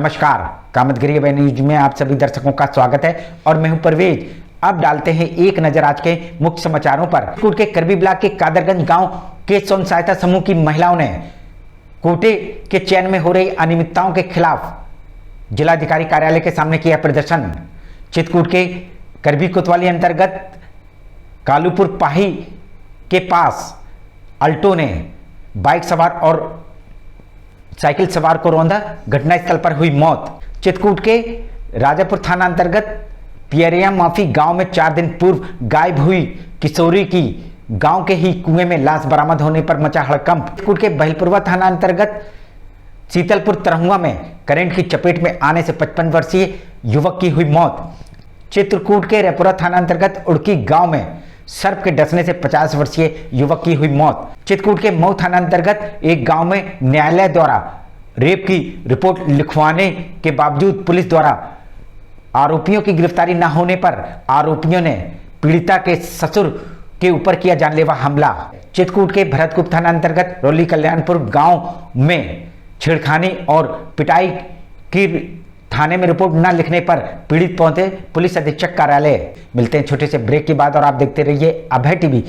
नमस्कार, कामतगिरी न्यूज में आप सभी दर्शकों का स्वागत है और मैं हूं परवेज। अब डालते हैं एक नजर आज के मुख्य समाचारों पर। कोट के करबी ब्लॉक के कादरगंज गांव के स्वयं सहायता समूह की महिलाओं ने कोटे के चयन में हो रही अनियमितताओं के खिलाफ जिलाधिकारी कार्यालय के सामने किया प्रदर्शन। चित्रकूट के करबी कोतवाली अंतर्गत कालूपुर पाही के पास अल्टो ने बाइक सवार और साइकिल सवार को रौंदा, घटनास्थल पर हुई मौत। चित्रकूट के राजापुर थाना अंतर्गत पियरिया माफी गांव में 4 दिन पूर्व गायब हुई किशोरी की गांव के ही कुएं में लाश बरामद होने पर मचा हड़कंप। चित्रकूट के बहलपुरवा थाना अंतर्गत शीतलपुर तरहुआ में करंट की चपेट में आने से 55 वर्षीय युवक की हुई मौत। चित्रकूट के रेपुरा थाना अंतर्गत उड़की गांव में सर्प के डसने से 50 वर्षीय युवक की हुई मौत। चित्रकूट के मऊ थाना अंतर्गत एक गांव में न्यायालय द्वारा रेप की रिपोर्ट लिखवाने के बावजूद पुलिस द्वारा आरोपियों की गिरफ्तारी न होने पर आरोपियों ने पीड़िता के ससुर के ऊपर किया जानलेवा हमला। चित्रकूट के भरतकुप थाना अंतर्गत रौली कल्याणपुर गांव में छेड़खानी और पिटाई की थाने में रिपोर्ट न लिखने पर पीड़ित पहुंचे पुलिस अधीक्षक कार्यालय। मिलते हैं छोटे से ब्रेक के बाद और आप देखते रहिए अभय टीवी।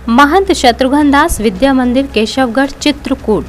महंत शत्रुघ्न दास विद्या मंदिर केशवगढ़ चित्रकूट।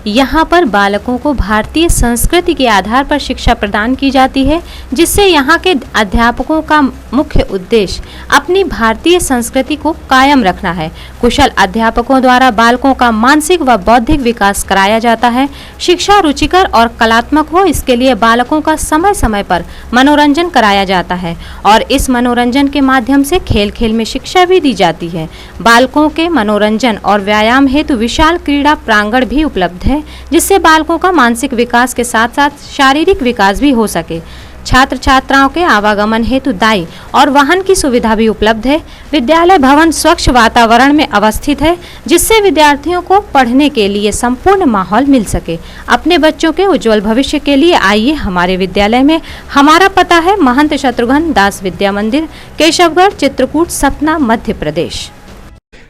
यहाँ पर बालकों को भारतीय संस्कृति के आधार पर शिक्षा प्रदान की जाती है, जिससे यहाँ के अध्यापकों का मुख्य उद्देश्य अपनी भारतीय संस्कृति को कायम रखना है। कुशल अध्यापकों द्वारा बालकों का मानसिक व बौद्धिक विकास कराया जाता है। शिक्षा रुचिकर और कलात्मक हो, इसके लिए बालकों का समय समय पर मनोरंजन कराया जाता है और इस मनोरंजन के माध्यम से खेल खेल में शिक्षा भी दी जाती है। बालकों के मनोरंजन और व्यायाम हेतु विशाल क्रीड़ा प्रांगण भी उपलब्ध है, जिससे बालकों का मानसिक विकास के साथ साथ शारीरिक विकास भी हो सके। छात्र छात्राओं के आवागमन हेतु दाई और वाहन की सुविधा भी उपलब्ध है। विद्यालय भवन स्वच्छ वातावरण में अवस्थित है, जिससे विद्यार्थियों को पढ़ने के लिए संपूर्ण माहौल मिल सके। अपने बच्चों के उज्जवल भविष्य के लिए आइए हमारे विद्यालय में। हमारा पता है महंत शत्रुघ्न दास विद्या मंदिर केशवगढ़ चित्रकूट सतना मध्य प्रदेश।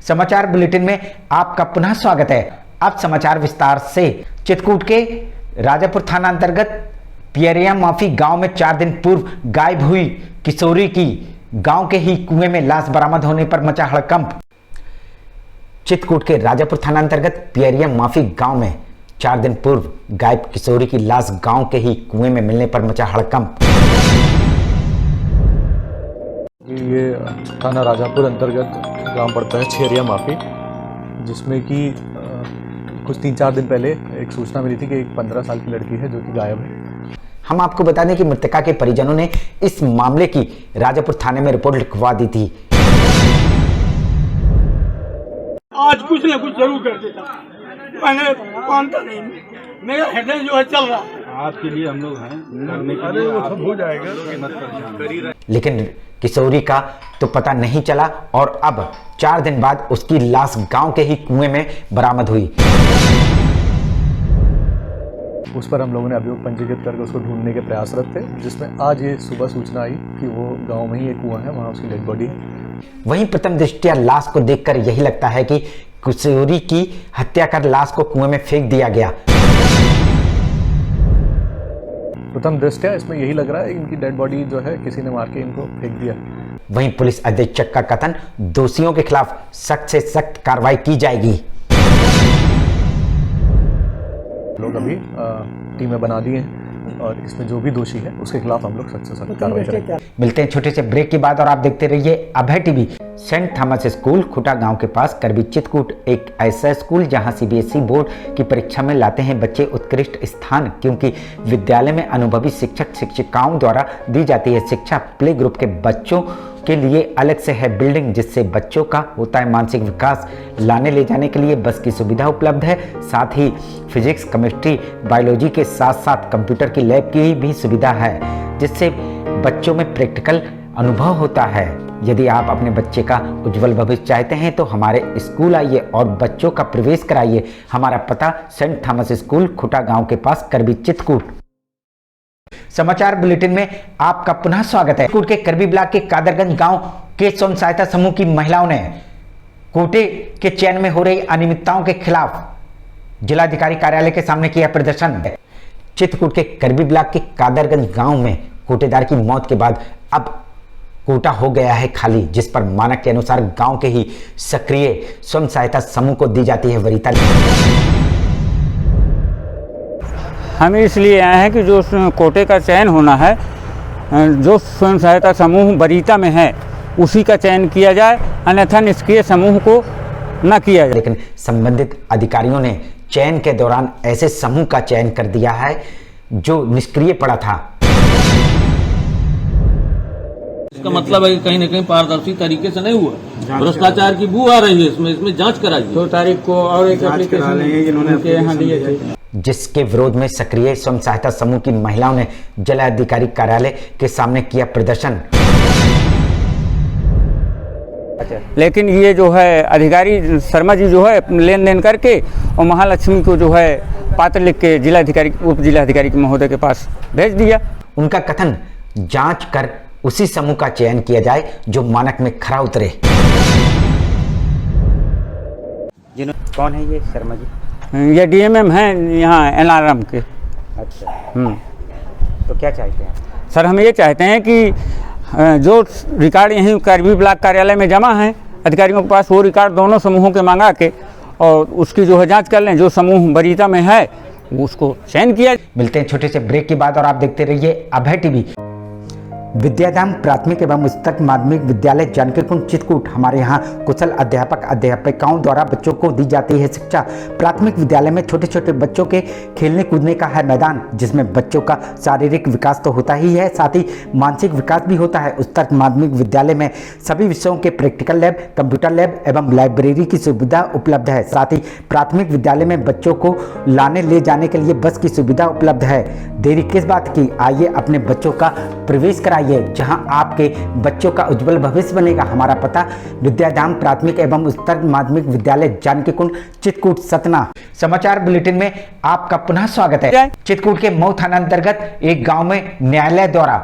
समाचार बुलेटिन में आपका पुनः स्वागत है। अब समाचार विस्तार से। चित्रकूट के राजापुर थाना अंतर्गत पियरिया माफी गांव में 4 दिन पूर्व गायब हुई किशोरी की गांव के ही कुएं में लाश बरामद होने पर मचा हड़कंप। चित्रकूट के राजापुर थाना अंतर्गत पियरिया माफी गांव में 4 दिन पूर्व गायब किशोरी की लाश गांव के ही कुएं में मिलने पर मचा हड़कंप। ये थाना राजापुर अंतर्गत गांव पड़ता है छेरिया माफी, जिसमें कि कुछ 3-4 दिन पहले एक सूचना मिली थी कि एक 15 साल की लड़की है जो कि गायब है। हम आपको बता दें कि मृतका के परिजनों ने इस मामले की राजापुर थाने में रिपोर्ट लिखवा दी थी। आज कुछ न कुछ जरूर कर देता, मैंने मानता नहीं, मेरा हृदय जो है चल रहा है। आपके लिए हम लोग हैं करने के लिए, वो सब हो जाएगा। लेकिन किशोरी का तो पता नहीं चला और अब 4 दिन बाद उसकी लाश गांव के ही कुएं में बरामद हुई। उस पर हम लोगों ने अभियोग पंजीकृत करके उसको ढूंढने के प्रयासरत थे, जिसमें आज ये सुबह सूचना आई कि वो गांव में ही एक कुआं है, वहां उसकी डेड बॉडी है। वहीं प्रथम दृष्टया लाश को देखकर यही लगता है कि किशोरी की हत्या कर लाश को कुएं में फेंक दिया गया। प्रथम दृष्टया इसमें यही लग रहा है कि इनकी डेड बॉडी जो है किसी ने मार के इनको फेंक दिया। वहीं पुलिस अधीक्षक का कथन, दोषियों के खिलाफ सख्त से सख्त कार्रवाई की जाएगी। लोग अभी टीमें बना दिए हैं और इसमें जो भी दोषी है उसके खिलाफ हम लोग सख्त से सख्त कार्रवाई करेंगे। मिलते हैं छोटे से ब्रेक के बाद और आप देखते रहिए Abhay TV. Saint Thomas school खुटा गांव के पास करबी चित्रकूट एक ऐसा स्कूल जहां सीबीएसई बोर्ड की परीक्षा में लाते हैं बच्चे उत्कृष्ट स्थान, क्योंकि विद्यालय में अनुभवी शिक्षक शिक्षिकाओं द्वारा दी जाती है शिक्षा। प्ले ग्रुप के बच्चों के लिए अलग से है बिल्डिंग, जिससे बच्चों का होता है मानसिक विकास। लाने ले जाने के लिए बस की सुविधा उपलब्ध है, साथ ही फिजिक्स केमिस्ट्री बायोलॉजी के साथ साथ कंप्यूटर की लैब की भी सुविधा है, जिससे बच्चों में प्रैक्टिकल अनुभव होता है। यदि आप अपने बच्चे का उज्जवल भविष्य चाहते हैं तो हमारे स्कूल आइए और बच्चों का प्रवेश कराइए। हमारा पता सेंट थॉमस स्कूल खुटा गांव के पास करबी चित्रकूट। समाचार बुलेटिन में आपका पुनः स्वागत है। चित्रकूट के करबी ब्लॉक के कादरगंज गांव के स्वयं सहायता समूह की महिलाओं ने कोटे के चयन में हो रही अनियमितताओं के खिलाफ जिलाधिकारी कार्यालय के सामने किया प्रदर्शन। चित्रकूट के करबी ब्लॉक के कादरगंज गांव में कोटेदार की मौत के बाद अब कोटा हो गया है खाली, जिस पर मानक के अनुसार गांव के ही सक्रिय स्वयं सहायता समूह को दी जाती है वरीयता। हम इसलिए आए हैं कि जो कोटे का चयन होना है, जो स्वयं सहायता समूह वरीयता में है उसी का चयन किया जाए, अन्यथा निष्क्रिय समूह को न किया जाए। लेकिन संबंधित अधिकारियों ने चयन के दौरान ऐसे समूह का चयन कर दिया है जो निष्क्रिय पड़ा था। इसका मतलब है कि कहीं न कहीं पारदर्शी तरीके से नहीं हुआ, भ्रष्टाचार की बू आ रही है इसमें जांच कराइए। 2 तारीख को और एक एप्लीकेशन उनके यहाँ दिए थे, जिसके विरोध में सक्रिय स्वयं सहायता समूह की महिलाओं ने जिलाधिकारी कार्यालय के सामने किया प्रदर्शन। लेकिन ये जो है अधिकारी शर्मा जी जो है लेन देन करके और महालक्ष्मी को जो है पात्र लिख के जिलाधिकारी उप जिलाधिकारी महोदय के पास भेज दिया। उनका कथन जांच कर उसी समूह का चयन किया जाए जो मानक में खरा उतरे। कौन है ये शर्मा जी? ये डीएमएम हैं यहाँ एलआरएम के। अच्छा, तो क्या चाहते हैं सर? हम ये चाहते हैं कि जो रिकॉर्ड यहीं करबी ब्लॉक कार्यालय में जमा है अधिकारियों के पास, वो रिकॉर्ड दोनों समूहों के मंगा के और उसकी जो है जांच कर लें, जो समूह वरीयता में है उसको चयन किया। मिलते हैं छोटे से ब्रेक के बाद और आप देखते रहिए अभय टीवी। विद्याधाम प्राथमिक एवं उच्चतर माध्यमिक विद्यालय जानकीकुंड चित्रकूट। हमारे यहाँ कुशल अध्यापक अध्यापिकाओं द्वारा बच्चों को दी जाती है शिक्षा। प्राथमिक विद्यालय में छोटे छोटे बच्चों के खेलने कूदने का है मैदान, जिसमें बच्चों का शारीरिक विकास तो होता ही है, साथ ही मानसिक विकास भी होता है। उच्चतर माध्यमिक विद्यालय में सभी विषयों के प्रैक्टिकल लैब, कंप्यूटर लैब एवं लाइब्रेरी की सुविधा उपलब्ध है। साथ ही प्राथमिक विद्यालय में बच्चों को लाने ले जाने के लिए बस की सुविधा उपलब्ध है। देरी किस बात की, आइए अपने बच्चों का प्रवेश कराइए, जहां आपके बच्चों का उज्जवल भविष्य बनेगा। हमारा पता विद्याधाम प्राथमिक एवं उच्चतर माध्यमिक विद्यालय जानकीकुंड चित्रकूट सतना। समाचार बुलेटिन में आपका पुनः स्वागत है। चित्रकूट के मऊ थाना अंतर्गत एक गांव में न्यायालय द्वारा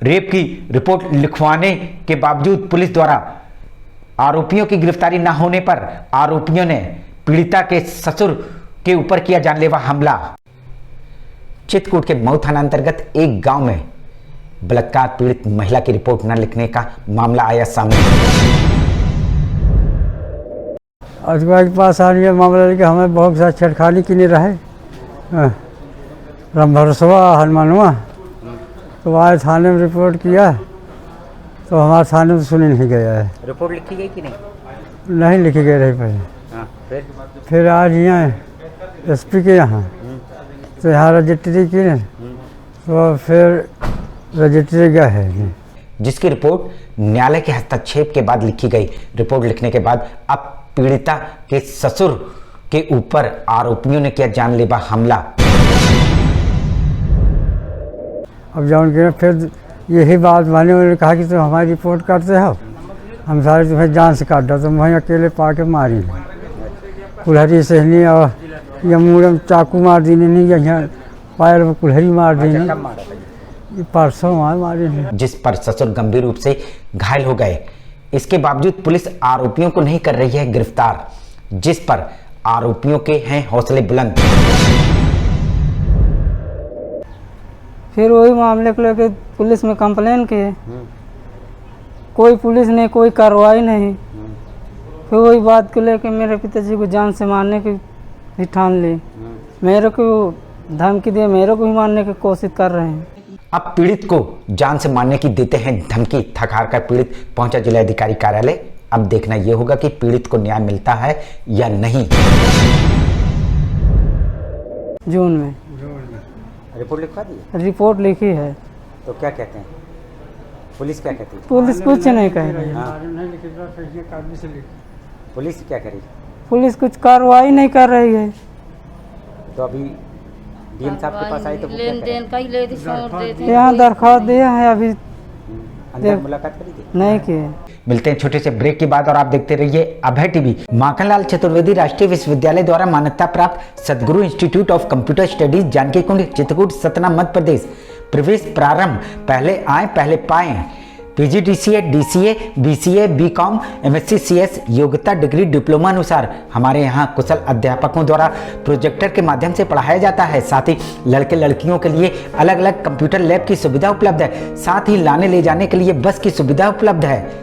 रेप की रिपोर्ट लिखवाने के बावजूद पुलिस द्वारा आरोपियों की गिरफ्तारी न होने पर आरोपियों ने पीड़िता के ससुर के ऊपर किया जानलेवा हमला। चित्रकूट के मऊ थाना अंतर्गत एक गांव में बलात्कार पीड़ित महिला की रिपोर्ट न लिखने का मामला आया सामने। अधिकारी के पास आने मामला लेके हमें बहुत सारा छेड़खानी की नहीं रहे रमभरसवा हनुमानवा, तो आए थाने में रिपोर्ट किया तो हमारे थाने में सुनी नहीं गया है। रिपोर्ट लिखी गई कि नहीं? नहीं लिखी गई रही पहले। फिर आज यहाँ एसपी के यहाँ तो यहाँ रजिस्ट्री की ने, तो फिर रजिस्ट्री गया है, जिसकी रिपोर्ट न्यायालय के हस्तक्षेप के बाद लिखी गई। रिपोर्ट लिखने के बाद अब पीड़िता के ससुर के ऊपर आरोपियों ने किया जानलेवा हमला। अब जब उनके फिर यही बात माने, उन्होंने कहा कि तुम हमारी रिपोर्ट करते हो, हम सारे तुम्हें जान से काट दो, तुम वहीं अकेले पाके मारी कुल्हरी से नहीं, और यह मुँह में चाकू मार दी नहीं, यहाँ पैर में कुल्हरी मार दी नहीं, परसों मारी नहीं। जिस पर ससुर गंभीर रूप से घायल हो गए। इसके बावजूद पुलिस आरोपियों को नहीं कर रही है गिरफ्तार, जिस पर आरोपियों के हैं हौसले बुलंद। फिर वही मामले को लेकर पुलिस में कंप्लेन किए, कोई पुलिस ने कोई कार्रवाई नहीं। फिर वही बात को लेकर मेरे पिताजी को जान से मारने की भी ठान ली, मेरे को धमकी दिए, मेरे को भी मारने की कोशिश कर रहे हैं। अब पीड़ित को जान से मारने की देते हैं धमकी। थक हार कर पीड़ित पहुंचा जिलाधिकारी कार्यालय। अब देखना यह होगा कि पीड़ित को न्याय मिलता है या नहीं। जून में रिपोर्ट लिखवा दी? रिपोर्ट लिखी है। तो क्या कहते हैं पुलिस, क्या कहती है? पुलिस कुछ नहीं कह रही। पुलिस क्या करेगी? पुलिस कुछ कार्रवाई नहीं कर रही है। तो अभी डीएम साहब के पास आए तो लेन देन का ही ले दी, छोड़ देते हैं। यहाँ दरख्वास्त दिया है, अभी अंदर मुलाकात करी थी? नहीं किए। मिलते हैं छोटे से ब्रेक के बाद और आप देखते रहिए अभय टीवी। माखनलाल चतुर्वेदी राष्ट्रीय विश्वविद्यालय द्वारा मान्यता प्राप्त Sadguru institute of computer studies Janakikund Chitrakoot Satna Madhya Pradesh. प्रवेश प्रारंभ, पहले आए पहले पाए। PGDCA, DCA, BCA, BCom, MSc, CS योग्यता डिग्री डिप्लोमा अनुसार हमारे यहाँ कुशल अध्यापकों द्वारा प्रोजेक्टर के माध्यम से पढ़ाया जाता है। साथ ही लड़के लड़कियों के लिए अलग अलग कंप्यूटर लैब की सुविधा उपलब्ध है। साथ ही लाने ले जाने के लिए बस की सुविधा उपलब्ध है।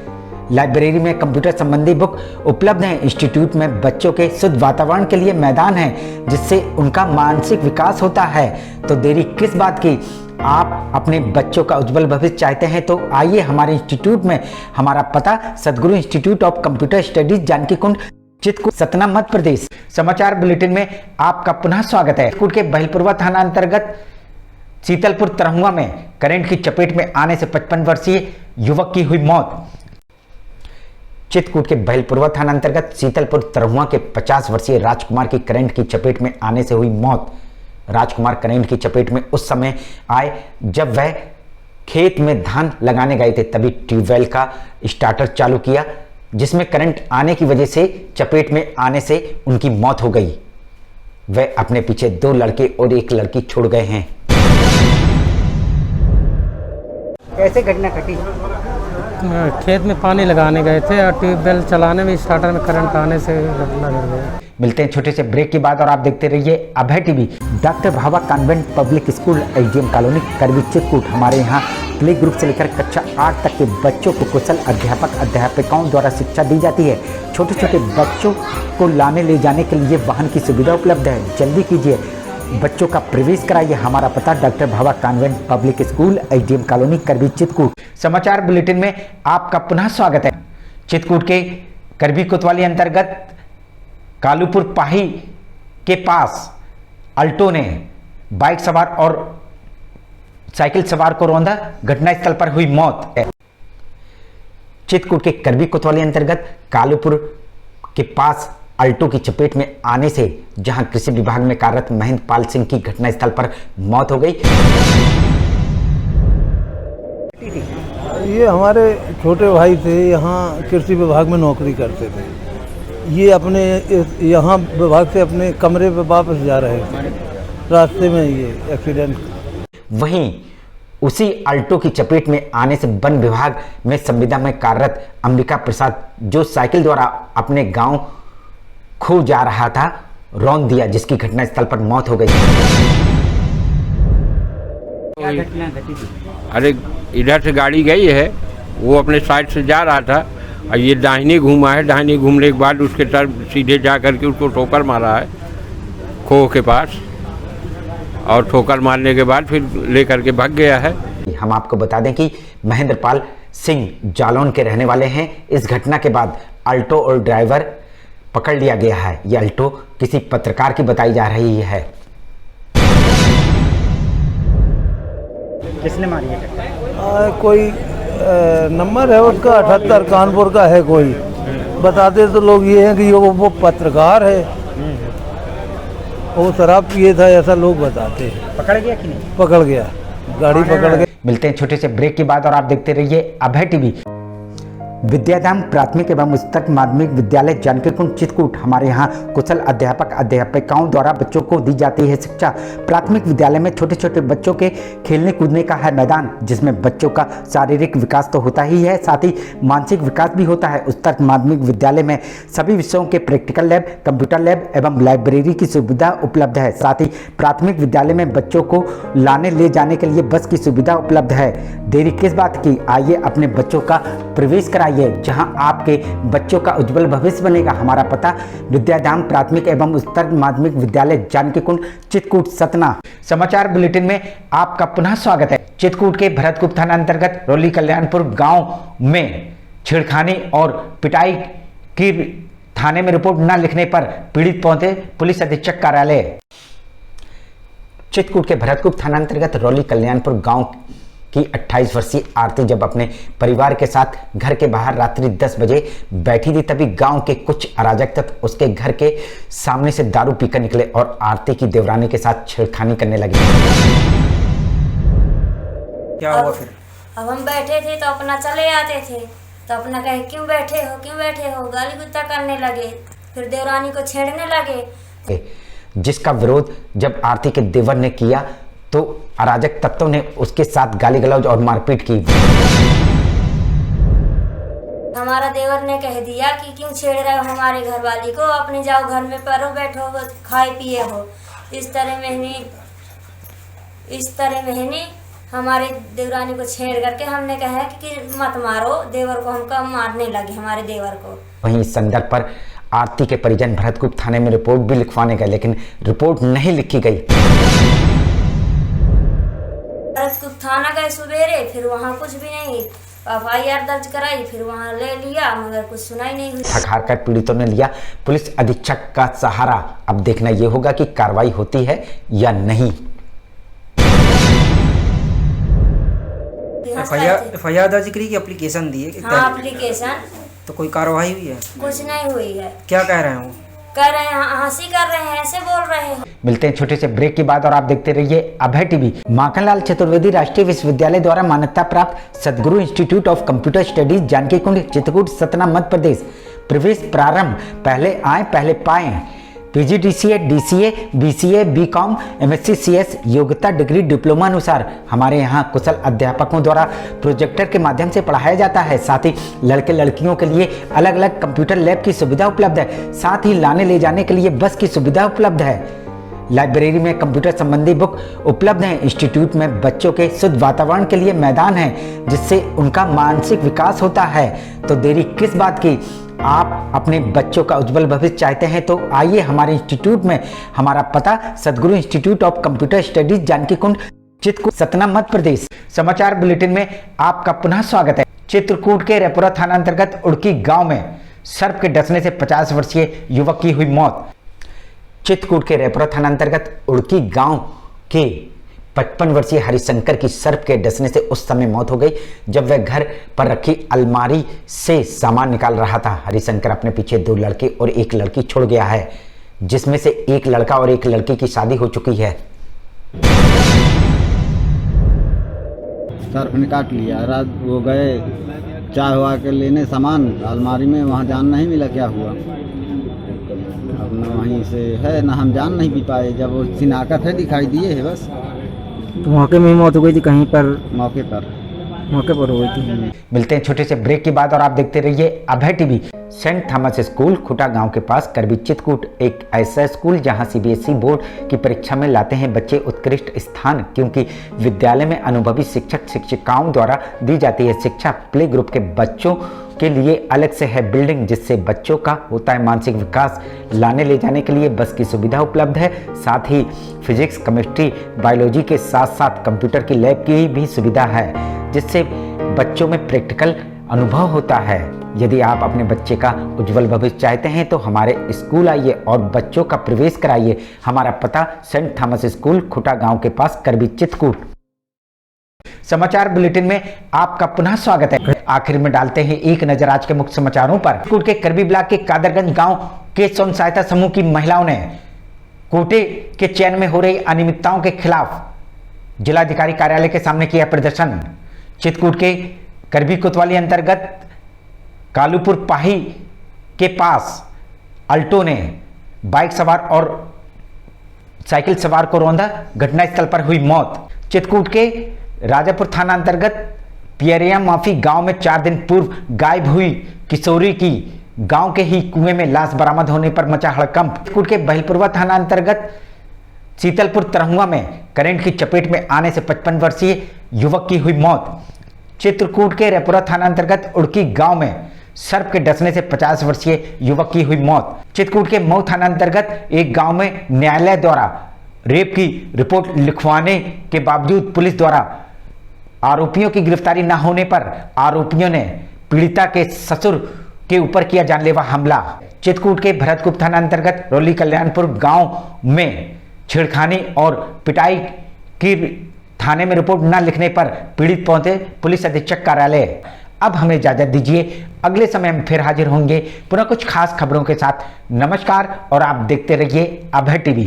लाइब्रेरी में कंप्यूटर संबंधी बुक उपलब्ध हैं। इंस्टीट्यूट में बच्चों के शुद्ध वातावरण के लिए मैदान है, जिससे उनका मानसिक विकास होता है। तो देरी किस बात की, आप अपने बच्चों का उज्जवल भविष्य चाहते हैं तो आइए हमारे इंस्टीट्यूट में। हमारा पता Sadguru institute of computer studies, Janaki Kund, Chitrakoot, Satna, Madhya Pradesh. समाचार बुलेटिन में आपका पुनः स्वागत है। चित्रकूट के बहलपुरवा थाना अंतर्गत शीतलपुर तरहुआ में करंट की चपेट में आने से 55 वर्षीय युवक की हुई मौत। चित्रकूट के बहलपुरवा थाना अंतर्गत शीतलपुर तरहुआ के 50 वर्षीय राजकुमार की करंट की चपेट में आने से हुई मौत। राजकुमार करंट की चपेट में उस समय आए जब वह खेत में धान लगाने गए थे, तभी ट्यूबवेल का स्टार्टर चालू किया, जिसमें करंट आने की वजह से चपेट में आने से उनकी मौत हो गई। वह अपने पीछे 2 लड़के और 1 लड़की छोड़ गए हैं। कैसे घटना घटी? खेत में पानी लगाने गए थे और ट्यूबवेल चलाने में स्टार्टर में करंट आने से घटना घट गई। मिलते हैं छोटे से ब्रेक के बाद और आप देखते रहिए Abhay TV. Doctor Bhava convent public school, SDM colony, Karvi, Chitrakoot. हमारे यहाँ प्ले ग्रुप से लेकर कक्षा 8 तक के बच्चों को कुशल अध्यापकों द्वारा शिक्षा दी जाती है। छोटे छोटे बच्चों को लाने ले जाने के लिए वाहन की सुविधा उपलब्ध है। जल्दी कीजिए, बच्चों का प्रवेश कराइए। हमारा पता doctor Bhava convent public school, SDM colony, Karvi, Chitrakoot. समाचार बुलेटिन में आपका पुनः स्वागत है। चित्रकूट के करवी कोतवाली अंतर्गत कालूपुर पाही के पास अल्टो ने बाइक सवार और साइकिल सवार को रौंदा, घटनास्थल पर हुई मौत। चित्रकूट के करवी कोतवाली अंतर्गत कालूपुर के पास अल्टो की चपेट में आने से जहां कृषि विभाग में कार्यरत महेंद्र पाल सिंह की घटनास्थल पर मौत हो गई। ये हमारे छोटे भाई थे, यहाँ कृषि विभाग में नौकरी करते थे। ये अपने यहाँ विभाग से अपने कमरे पे वापस जा रहे थे, रास्ते में ये एक्सीडेंट। वहीं उसी अल्टो की चपेट में आने से वन विभाग में संविदा में कार्यरत अंबिका प्रसाद, जो साइकिल द्वारा अपने गांव खो जा रहा था, रौंद दिया, जिसकी घटनास्थल पर मौत हो गई। क्या घटना घटी थी? अरे इधर से गाड़ी गई है, वो अपने साइड से जा रहा था और ये दाहिने घूमा है। दाहिने घूमने के बाद उसके तरफ सीधे जा करके उसको ठोकर मारा है खो के पास, और ठोकर मारने के बाद फिर लेकर के भाग गया है। हम आपको बता दें कि महेंद्र पाल सिंह जालौन के रहने वाले हैं। इस घटना के बाद अल्टो और ड्राइवर पकड़ लिया गया है। यह अल्टो किसी पत्रकार की बताई जा रही है। किसने मारी है? कोई नंबर है उसका 78 कानपुर का है। कोई बताते तो लोग ये हैं कि वो पत्रकार है, वो शराब पिए था, ऐसा लोग बताते हैं। पकड़ गया कि नहीं? पकड़ गया, गाड़ी पकड़ गया। मिलते हैं छोटे से ब्रेक के बाद और आप देखते रहिए अभय टीवी। विद्याधाम प्राथमिक एवं उच्चतर माध्यमिक विद्यालय, जानकी कुंड, चित्रकूट। हमारे यहाँ कुशल अध्यापकों द्वारा बच्चों को दी जाती है शिक्षा। प्राथमिक विद्यालय में छोटे छोटे बच्चों के खेलने कूदने का है मैदान, जिसमें बच्चों का शारीरिक विकास तो होता ही है, साथ ही मानसिक विकास भी होता है। उच्चतर माध्यमिक विद्यालय में सभी विषयों के प्रैक्टिकल लैब, कंप्यूटर लैब एवं लाइब्रेरी की सुविधा उपलब्ध है। साथ ही प्राथमिक विद्यालय में बच्चों को लाने ले जाने के लिए बस की सुविधा उपलब्ध है। देरी किस बात की, आइए अपने बच्चों का प्रवेश कराइए, जहां आपके बच्चों का उज्जवल भविष्य बनेगा। हमारा पता विद्याधाम प्राथमिक एवं उच्चतर माध्यमिक विद्यालय, जानकी कुंड, चित्रकूट, सतना। समाचार बुलेटिन में आपका पुनः स्वागत है। चित्रकूट के भरतकुप थाना अंतर्गत रोली कल्याणपुर गांव में छेड़खानी और पिटाई की थाने में रिपोर्ट न लिखने पर पीड़ित पहुंचे पुलिस अधीक्षक कार्यालय। चित्रकूट के भरतकुप थाना अंतर्गत रोली कल्याणपुर गांव की 28 वर्षीय आरती जब अपने परिवार के साथ घर के बाहर रात्रि 10 बजे बैठी थी, तभी गांव के कुछ अराजक तत्व उसके घर के सामने से दारू पीकर निकले और आरती की देवरानी के साथ छेड़खानी करने लगे। क्या हुआ फिर? अब हम बैठे थे तो अपना चले आते थे, तो अपना कहे क्यों बैठे हो, गाली गुस्सा करने लगे, फिर देवरानी को छेड़ने लगे। जिसका विरोध जब आरती के देवर ने किया तो अराजक तत्वों ने उसके साथ गाली गलौज और मारपीट की। हमारा देवर ने कह दिया कि क्यों छेड़ रहे हो हमारे घरवाली को, अपने जाओ घर में परो, बैठो, खाए पिए हो। इस तरह मैंने हमारे देवरानी को छेड़ करके हमने कहा कि मत मारो देवर को, हमका मारने लगे हमारे देवर को। वहीं इस संदर्भ पर आरती के परिजन भरतकूप थाने में रिपोर्ट भी लिखवाने गए, लेकिन रिपोर्ट नहीं लिखी गई। भरतकूप थाना गए सवेरे, फिर वहाँ कुछ भी नहीं, FIR दर्ज कराई, फिर वहाँ ले लिया, मगर कुछ सुनाई नहीं हुई। थक हार कर पीड़ितों ने लिया पुलिस अधीक्षक का सहारा। अब देखना यह होगा कि कार्रवाई होती है या नहीं। FIR दर्ज करी कि एप्लीकेशन दिए? हाँ, एप्लीकेशन। तो कोई कार्रवाई हुई है? कुछ नहीं हुई है। क्या कह रहे हैं वो? कह रहे हैं हंसी कर रहे हैं, ऐसे बोल रहे हैं। मिलते हैं छोटे से ब्रेक के बाद और आप देखते रहिए अभय टीवी। माखनलाल चतुर्वेदी राष्ट्रीय विश्वविद्यालय द्वारा मान्यता प्राप्त Sadguru institute of computer studies Janaki Kund Chitrakoot Satna Madhya Pradesh. प्रवेश प्रारंभ, पहले आए पहले पाए। PGDCA, DCA, BCA, BCom, MSc, CS योग्यता डिग्री डिप्लोमा अनुसार हमारे यहाँ कुशल अध्यापकों द्वारा प्रोजेक्टर के माध्यम से पढ़ाया जाता है। साथ ही लड़के लड़कियों के लिए अलग अलग कंप्यूटर लैब की सुविधा उपलब्ध है। साथ ही लाने ले जाने के लिए बस की सुविधा उपलब्ध है। लाइब्रेरी में कंप्यूटर संबंधी बुक उपलब्ध हैं। इंस्टीट्यूट में बच्चों के शुद्ध वातावरण के लिए मैदान है, जिससे उनका मानसिक विकास होता है। तो देरी किस बात की, आप अपने बच्चों का उज्जवल भविष्य चाहते हैं तो आइए हमारे इंस्टीट्यूट में। हमारा पता Sadguru institute of computer studies Janaki Kund Chitrakoot Satna Madhya Pradesh. समाचार बुलेटिन में आपका पुनः स्वागत है। चित्रकूट के रेपुरा थाना अंतर्गत उड़की गांव में सर्प के डसने से 50 वर्षीय युवक की हुई मौत। चित्रकूट के रेपुरा थाना अंतर्गत उड़की गांव के 55 वर्षीय हरिशंकर की सर्प के डसने से उस समय मौत हो गई जब वह घर पर रखी अलमारी से सामान निकाल रहा था। हरिशंकर अपने पीछे 2 लड़के और 1 लड़की छोड़ गया है, जिसमें से 1 लड़का और 1 लड़की की शादी हो चुकी है। सर्प ने काट लिया। रात वो गए चाय हुआ के लेने सामान अलमारी में, वहाँ जान नहीं मिला क्या हुआ। अब न वहीं से है ना हम जान नहीं भी पाए। जब वो सिनाकत है दिखाई दिए है बस। तो मौके में मौत हो गई थी? कहीं पर मौके पर हो गई थी। मिलते हैं छोटे से ब्रेक के बाद और आप देखते रहिए Abhay TV. Saint Thomas school खुटा गांव के पास करबी चित्रकूट एक ऐसा स्कूल जहां CBSE बोर्ड की परीक्षा में लाते हैं बच्चे उत्कृष्ट स्थान, क्योंकि विद्यालय में अनुभवी शिक्षक शिक्षिकाओं द्वारा दी जाती है शिक्षा। प्ले ग्रुप के बच्चों के लिए अलग से है बिल्डिंग, जिससे बच्चों का होता है मानसिक विकास। लाने ले जाने के लिए बस की सुविधा उपलब्ध है। साथ ही फिजिक्स, केमिस्ट्री, बायोलॉजी के साथ साथ कंप्यूटर की लैब की भी सुविधा है, जिससे बच्चों में प्रैक्टिकल अनुभव होता है। यदि आप अपने बच्चे का उज्जवल भविष्य चाहते हैं तो हमारे स्कूल आइए और बच्चों का प्रवेश कराइए। हमारा पता सेंट थॉमस स्कूल खुटा गांव के पास करबी चित्रकूट। समाचार बुलेटिन में आपका पुनः स्वागत है। आखिर में डालते हैं एक नजर आज के मुख्य समाचारों पर। चित्रकूट के करबी ब्लॉक के कादरगंज गांव के स्वयं सहायता समूह की महिलाओं ने कोटे के चयन में हो रही अनियमितताओं के खिलाफ जिलाधिकारी कार्यालय के सामने किया प्रदर्शन। चित्रकूट के करबी कोतवाली अंतर्गत कालूपुर पाही के पास अल्टो ने बाइक सवार और साइकिल सवार को रौंदा, घटनास्थल पर हुई मौत। चित्रकूट के राजापुर थाना अंतर्गत पियरिया माफी गांव में 4 दिन पूर्व गायब हुई किशोरी की गांव के ही कुएं में लाश बरामद होने पर मचा हड़कंप। चित्रकूट के बहिलपुरवा थाना अंतर्गत शीतलपुर तरहुआ में करंट की चपेट में आने से 55 वर्षीय युवक की हुई मौत। चित्रकूट के रेपुरा थाना अंतर्गत उड़की गांव में सर्प के डसने से 50 वर्षीय युवक की हुई मौत। चित्रकूट के मऊ थाना अंतर्गत एक गांव में न्यायालय द्वारा रेप की रिपोर्ट लिखवाने के बावजूद पुलिस द्वारा आरोपियों की गिरफ्तारी न होने पर आरोपियों ने पीड़िता के ससुर के ऊपर किया जानलेवा हमला। चित्रकूट के भरतकूप थाना अंतर्गत रोली कल्याणपुर गांव में छेड़खानी और पिटाई की थाने में रिपोर्ट न लिखने पर पीड़ित पहुंचे पुलिस अधीक्षक कार्यालय। अब हमें इजाजत दीजिए, अगले समय हम फिर हाजिर होंगे पुनः कुछ खास खबरों के साथ। नमस्कार और आप देखते रहिए अभय टीवी।